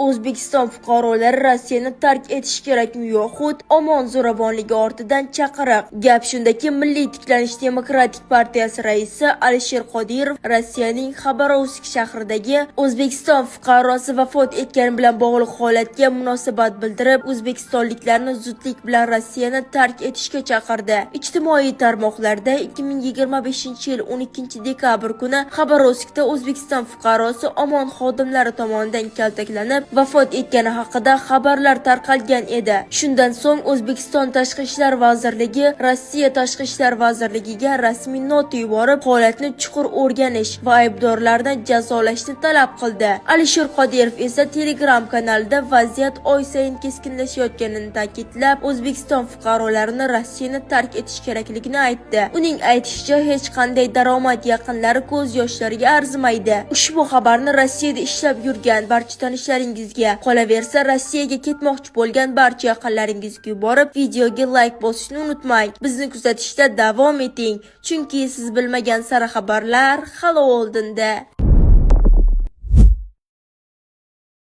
O'zbekiston fuqarolari Rossiyani tark etish kerakmi yoxud omon zo'ravonligi ortidan chaqiriq. Gap shundaki, Milliy tiklanish demokratik partiyasi raisi Alisher Qodirov Rossiyaning Xabarovsk shahridagi O'zbekiston fuqarosi vafot etgani bilan bog'liq holatga munosabat bildirib, o'zbekistonliklarni zudlik bilan Rossiyani tark etishga chaqirdi. Ijtimoiy tarmoqlarda 2025-yil 12 dekabr kuni Xabarovskda O'zbekiston fuqarosi omon xodimlari tomonidan kaltaklanib vafot etgani haqida xabarlar tarqalgan edi. Shundan so'ng O'zbekiston Tashqi ishlar vazirligi Rossiya Tashqi ishlar vazirligiga rasmiy nota yuborib, holatni chuqur o'rganish va aybdorlarni jazolashni talab qildi. Alisher Qodirov esa Telegram kanalida vaziyat oy sayin keskinlashayotganini ta'kidlab, O'zbekiston fuqarolarini Rossiyani tark etish kerakligini aytdi. Uning aytishicha, hech qanday daromad yaqinlari ko'z yoshlariga arzimaydi. Ushbu xabarni Rossiyada ishlab yurgan barcha tanishlaringizga, qolaversa Rossiyaga ketmoqchi bo'lgan barcha yaqinlaringizga yuborib, videoga like bosishni unutmang. Bizni kuzatishda davom eting, chunki siz bilmagan sara xabarlar hali oldinda.